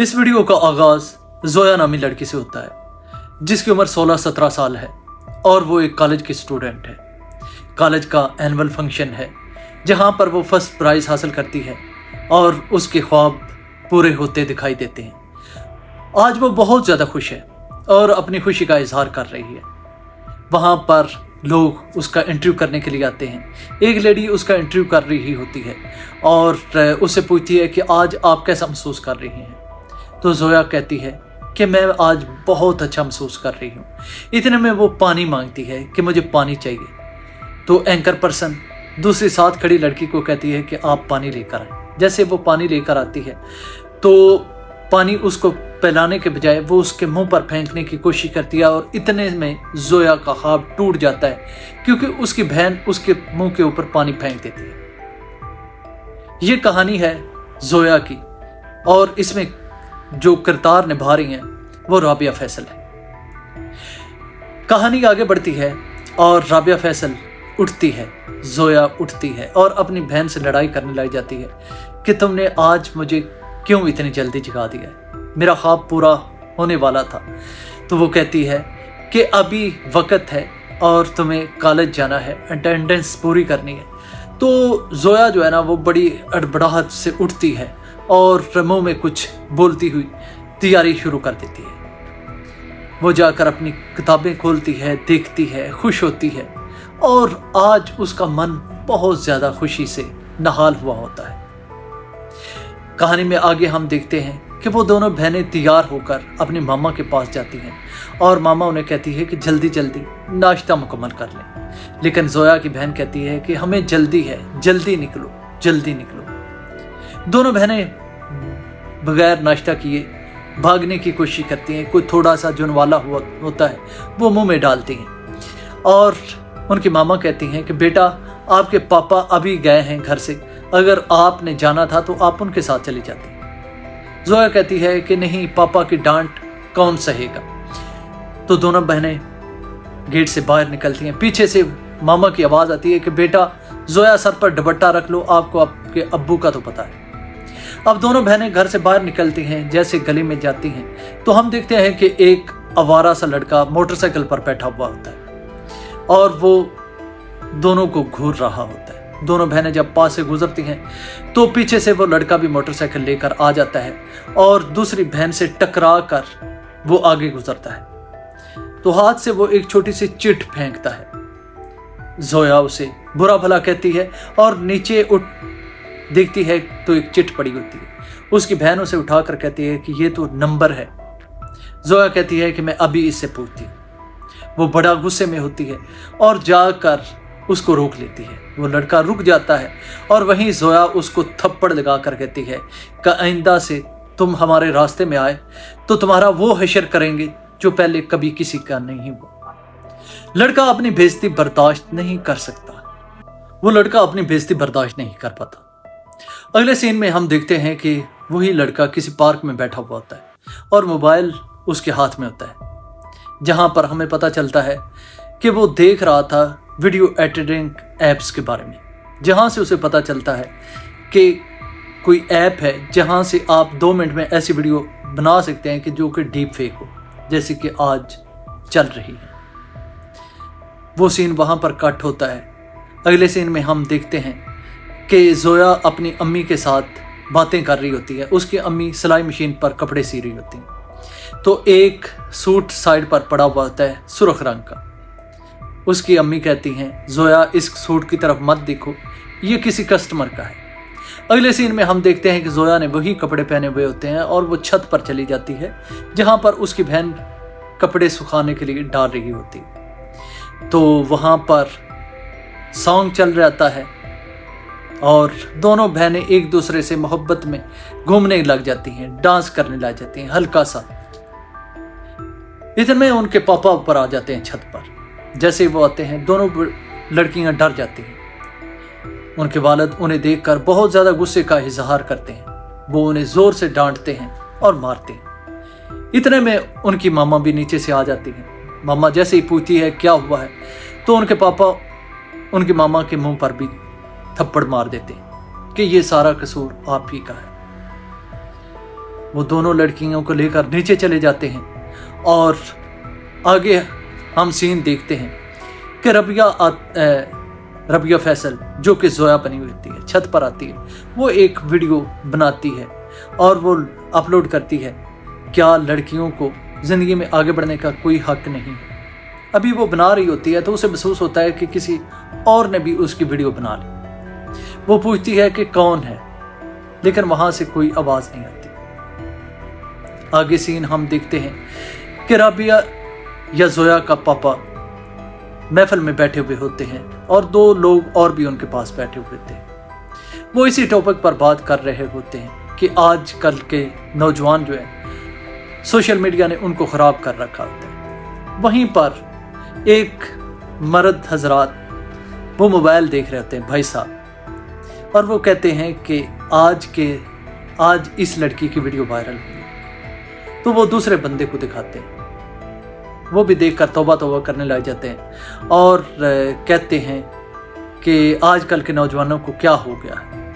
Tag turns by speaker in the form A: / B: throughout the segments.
A: इस वीडियो का आगाज जोया नामी लड़की से होता है जिसकी उम्र 16-17 साल है और वो एक कॉलेज की स्टूडेंट है। कॉलेज का एनुअल फंक्शन है जहाँ पर वो फर्स्ट प्राइज़ हासिल करती है और उसके ख्वाब पूरे होते दिखाई देते हैं। आज वो बहुत ज़्यादा खुश है और अपनी खुशी का इजहार कर रही है। वहाँ पर लोग उसका इंटरव्यू करने के लिए आते हैं। एक लेडी उसका इंटरव्यू कर रही होती है और उससे पूछती है कि आज आप कैसा महसूस कर रही हैं। तो जोया कहती है कि मैं आज बहुत अच्छा महसूस कर रही हूँ। इतने में वो पानी मांगती है कि मुझे पानी चाहिए। तो एंकर पर्सन दूसरी साथ खड़ी लड़की को कहती है कि आप पानी लेकर आएं। जैसे वो पानी लेकर आती है तो पानी उसको पिलाने के बजाय वो उसके मुंह पर फेंकने की कोशिश करती है और इतने में जोया का ख्वाब टूट जाता है क्योंकि उसकी बहन उसके मुंह के ऊपर पानी फेंक देती है। ये कहानी है जोया की और इसमें जो किरदार निभा रही हैं वो राबिया फैसल है। कहानी आगे बढ़ती है और राबिया फैसल उठती है, जोया उठती है और अपनी बहन से लड़ाई करने लग जाती है कि तुमने आज मुझे क्यों इतनी जल्दी जगा दिया है, मेरा ख्वाब पूरा होने वाला था। तो वो कहती है कि अभी वक्त है और तुम्हें कॉलेज जाना है, अटेंडेंस पूरी करनी है। तो जोया जो है ना वो बड़ी अड़बड़ाहट से उठती है और मुंह में कुछ बोलती हुई तैयारी शुरू कर देती है। वो जाकर अपनी किताबें खोलती है, देखती है, खुश होती है और आज उसका मन बहुत ज़्यादा खुशी से नहाल हुआ होता है। कहानी में आगे हम देखते हैं कि वो दोनों बहनें तैयार होकर अपनी मामा के पास जाती हैं और मामा उन्हें कहती है कि जल्दी जल्दी नाश्ता मुकम्मल कर लें। लेकिन जोया की बहन कहती है कि हमें जल्दी है, जल्दी निकलो, जल्दी निकलो। दोनों बहनें बगैर नाश्ता किए भागने की कोशिश करती हैं। कोई थोड़ा सा जुनवाला होता है वो मुंह में डालती हैं और उनकी मामा कहती हैं कि बेटा आपके पापा अभी गए हैं घर से, अगर आपने जाना था तो आप उनके साथ चली जाती। जोया कहती है कि नहीं, पापा की डांट कौन सहेगा। तो दोनों बहनें गेट से बाहर निकलती हैं। पीछे से मामा की आवाज़ आती है कि बेटा जोया सर पर दुपट्टा रख लो, आपको आपके अब्बू का तो पता है। अब दोनों बहनें घर से बाहर निकलती हैं। जैसे गली में जाती हैं तो हम देखते हैं कि एक आवारा सा लड़का मोटरसाइकिल पर बैठा हुआ होता है और वो दोनों को घूर रहा होता है। दोनों बहनें जब पास से गुजरती हैं तो पीछे से वो लड़का भी मोटरसाइकिल लेकर आ जाता है और दूसरी बहन से टकरा कर वो आगे गुजरता है। तो हाथ से वो एक छोटी सी चिट फेंकता है। जोया उसे बुरा भला कहती है और नीचे उठ देखती है तो एक चिट पड़ी होती है। उसकी बहन उसे उठाकर कहती है कि ये तो नंबर है। जोया कहती है कि मैं अभी इससे पूछती हूँ। वो बड़ा गुस्से में होती है और जाकर उसको रोक लेती है। वो लड़का रुक जाता है और वहीं जोया उसको थप्पड़ लगाकर कहती है कि आइंदा से तुम हमारे रास्ते में आए तो तुम्हारा वो हशर करेंगे जो पहले कभी किसी का नहीं हुआ। लड़का अपनी बेइज्जती बर्दाश्त नहीं कर सकता। वो लड़का अपनी बेइज्जती बर्दाश्त नहीं कर पाता। अगले सीन में हम देखते हैं कि वही लड़का किसी पार्क में बैठा हुआ होता है और मोबाइल उसके हाथ में होता है, जहां पर हमें पता चलता है कि वो देख रहा था वीडियो एडिटिंग ऐप्स के बारे में, जहां से उसे पता चलता है कि कोई ऐप है जहां से आप 2 मिनट में ऐसी वीडियो बना सकते हैं कि जो कि डीप फेक हो, जैसे कि आज चल रही है। वो सीन वहां पर कट होता है। अगले सीन में हम देखते हैं कि जोया अपनी अम्मी के साथ बातें कर रही होती है। उसकी अम्मी सिलाई मशीन पर कपड़े सी रही होती हैं। तो एक सूट साइड पर पड़ा हुआ होता है सुर्ख रंग का। उसकी अम्मी कहती हैं जोया इस सूट की तरफ मत देखो, ये किसी कस्टमर का है। अगले सीन में हम देखते हैं कि जोया ने वही कपड़े पहने हुए होते हैं और वो छत पर चली जाती है जहाँ पर उसकी बहन कपड़े सुखाने के लिए डाल रही होती है। तो वहाँ पर सॉन्ग चल रहता है और दोनों बहनें एक दूसरे से मोहब्बत में घूमने लग जाती हैं, डांस करने लग जाती हैं हल्का सा। इतने में उनके पापा ऊपर आ जाते हैं छत पर। जैसे वो आते हैं दोनों लड़कियां डर जाती हैं। उनके वालिद उन्हें देखकर बहुत ज़्यादा गुस्से का इजहार करते हैं। वो उन्हें ज़ोर से डांटते हैं और मारते हैं। इतने में उनकी मामा भी नीचे से आ जाती हैं। मामा जैसे ही पूछती है क्या हुआ है तो उनके पापा उनके मामा के मुंह पर भी थप्पड़ मार देते हैं कि ये सारा कसूर आप ही का है। वो दोनों लड़कियों को लेकर नीचे चले जाते हैं और आगे हम सीन देखते हैं कि रबिया फैसल जो कि जोया बनी हुई होती है छत पर आती है। वो एक वीडियो बनाती है और वो अपलोड करती है। क्या लड़कियों को ज़िंदगी में आगे बढ़ने का कोई हक नहीं है? अभी वो बना रही होती है तो उसे महसूस होता है कि किसी और ने भी उसकी वीडियो बना ली। वो पूछती है कि कौन है, लेकिन वहां से कोई आवाज़ नहीं आती। आगे सीन हम देखते हैं कि राबिया या जोया का पापा महफिल में बैठे हुए होते हैं और 2 लोग और भी उनके पास बैठे हुए थे। वो इसी टॉपिक पर बात कर रहे होते हैं कि आजकल के नौजवान जो है सोशल मीडिया ने उनको ख़राब कर रखा होता है। वहीं पर एक मर्द हजरात वो मोबाइल देख रहे होते हैं, भाई साहब, और वो कहते हैं कि आज इस लड़की की वीडियो वायरल हुई। तो वो दूसरे बंदे को दिखाते हैं, वो भी देखकर तौबा तौबा करने लग जाते हैं और कहते हैं कि आजकल के नौजवानों को क्या हो गया है।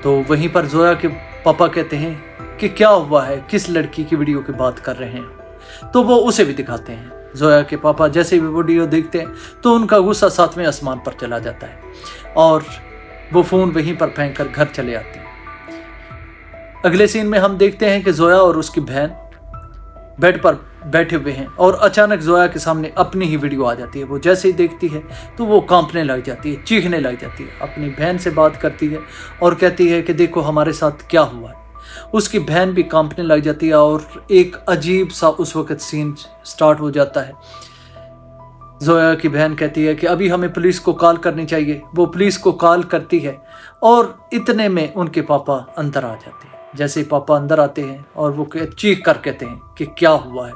A: तो वहीं पर जोया के पापा कहते हैं कि क्या हुआ है, किस लड़की की वीडियो की बात कर रहे हैं। तो वो उसे भी दिखाते हैं। जोया के पापा जैसे भी वीडियो देखते हैं तो उनका गुस्सा 7वें आसमान पर चला जाता है और वो फ़ोन वहीं पर फेंक कर घर चले आते हैं। अगले सीन में हम देखते हैं कि जोया और उसकी बहन बेड पर बैठे हुए हैं और अचानक जोया के सामने अपनी ही वीडियो आ जाती है। वो जैसे ही देखती है तो वो कांपने लग जाती है, चीखने लग जाती है, अपनी बहन से बात करती है और कहती है कि देखो हमारे साथ क्या हुआ है। उसकी बहन भी कांपने लग जाती है और एक अजीब सा उस वक्त सीन स्टार्ट हो जाता है। जोया की बहन कहती है कि अभी हमें पुलिस को कॉल करनी चाहिए। वो पुलिस को कॉल करती है और इतने में उनके पापा अंदर आ जाते हैं। जैसे ही पापा अंदर आते हैं और वो चीख कर कहते हैं कि क्या हुआ है,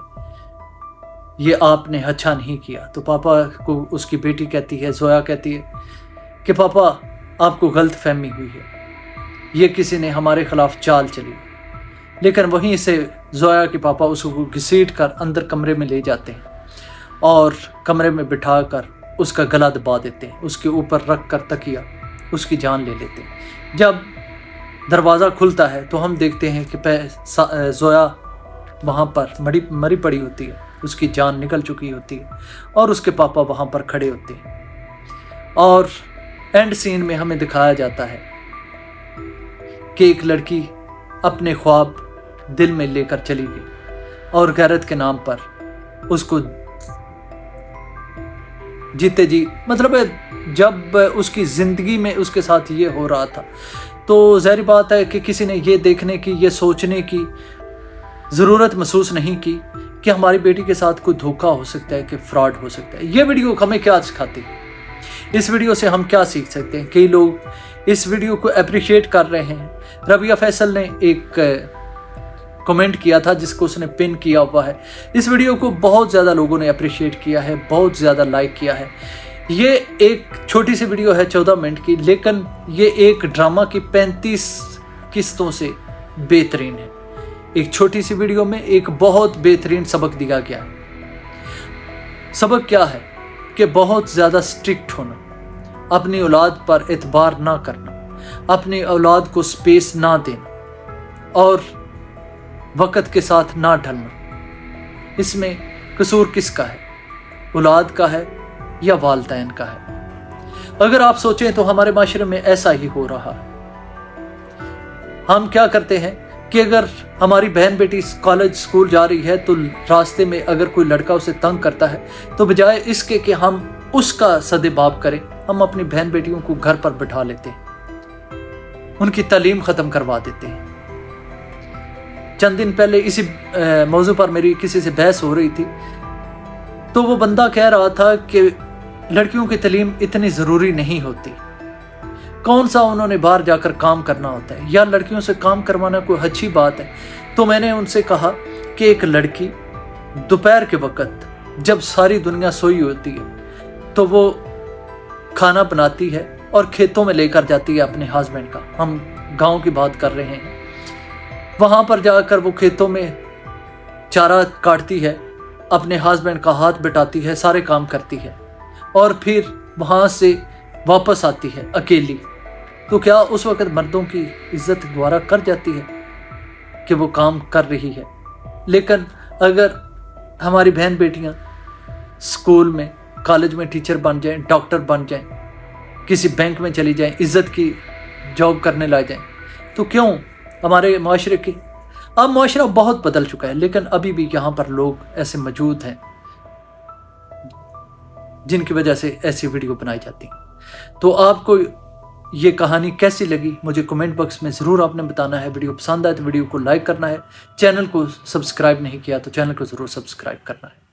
A: ये आपने अच्छा नहीं किया। तो पापा को उसकी बेटी कहती है, जोया कहती है कि पापा आपको गलत फहमी हुई है, ये किसी ने हमारे खिलाफ चाल चली। लेकिन वहीं से जोया के पापा उसको घसीट कर अंदर कमरे में ले जाते हैं और कमरे में बिठा कर उसका गला दबा देते हैं, उसके ऊपर रख कर तकिया उसकी जान ले लेते हैं। जब दरवाज़ा खुलता है तो हम देखते हैं कि जोया वहाँ पर मरी पड़ी होती है, उसकी जान निकल चुकी होती है और उसके पापा वहाँ पर खड़े होते हैं। और एंड सीन में हमें दिखाया जाता है कि एक लड़की अपने ख्वाब दिल में लेकर चली गई और गैरत के नाम पर उसको जीते जी, मतलब जब उसकी ज़िंदगी में उसके साथ ये हो रहा था तो ज़ाहिर बात है कि किसी ने ये देखने की, ये सोचने की ज़रूरत महसूस नहीं की कि हमारी बेटी के साथ कोई धोखा हो सकता है, कि फ्रॉड हो सकता है। ये वीडियो हमें क्या सिखाती है, इस वीडियो से हम क्या सीख सकते हैं? कई लोग इस वीडियो को अप्रिशिएट कर रहे हैं। रबिया फैसल ने एक कमेंट किया था जिसको उसने पिन किया हुआ है। इस वीडियो को बहुत ज़्यादा लोगों ने अप्रिशिएट किया है, बहुत ज़्यादा लाइक किया है। ये एक छोटी सी वीडियो है 14 मिनट की, लेकिन ये एक ड्रामा की 35 किस्तों से बेहतरीन है। एक छोटी सी वीडियो में एक बहुत बेहतरीन सबक दिया गया है। सबक क्या है कि बहुत ज़्यादा स्ट्रिक्ट होना, अपनी औलाद पर एतबार ना करना, अपनी औलाद को स्पेस ना देना और वक़्त के साथ ना ढलना। इसमें कसूर किसका है, औलाद का है या वालिदैन का है? अगर आप सोचें तो हमारे माशरे में ऐसा ही हो रहा है। हम क्या करते हैं कि अगर हमारी बहन बेटी कॉलेज स्कूल जा रही है तो रास्ते में अगर कोई लड़का उसे तंग करता है तो बजाय इसके कि हम उसका सदेबाब करें, हम अपनी बहन बेटियों को घर पर बिठा लेते हैं, उनकी तालीम ख़त्म करवा देते हैं। चंद दिन पहले इसी मौजू पर मेरी किसी से बहस हो रही थी तो वो बंदा कह रहा था कि लड़कियों की तालीम इतनी ज़रूरी नहीं होती, कौन सा उन्होंने बाहर जाकर काम करना होता है, या लड़कियों से काम करवाना कोई अच्छी बात है। तो मैंने उनसे कहा कि एक लड़की दोपहर के वक़्त जब सारी दुनिया सोई होती है तो वो खाना बनाती है और खेतों में लेकर जाती है अपने हस्बैंड का, हम गांव की बात कर रहे हैं। वहाँ पर जाकर वो खेतों में चारा काटती है, अपने हस्बैंड का हाथ बिठाती है, सारे काम करती है और फिर वहाँ से वापस आती है अकेली। तो क्या उस वक़्त मर्दों की इज्जत दोबारा कर जाती है? کہ وہ کام کر رہی ہے، لیکن اگر ہماری بہن بیٹیاں اسکول میں کالج میں ٹیچر بن جائیں، ڈاکٹر بن جائیں، کسی بینک میں چلی جائیں، عزت کی جاب کرنے لگ جائیں، تو کیوں ہمارے معاشرے کی اب معاشرہ بہت بدل چکا ہے، لیکن ابھی بھی یہاں پر لوگ ایسے موجود ہیں جن کی وجہ سے ایسی ویڈیو بنائی جاتی ہیں۔ تو آپ کو یہ کہانی کیسی لگی مجھے کمنٹ باکس میں ضرور آپ نے بتانا ہے۔ ویڈیو پسند آئے تو ویڈیو کو لائک کرنا ہے، چینل کو سبسکرائب نہیں کیا تو چینل کو ضرور سبسکرائب کرنا ہے۔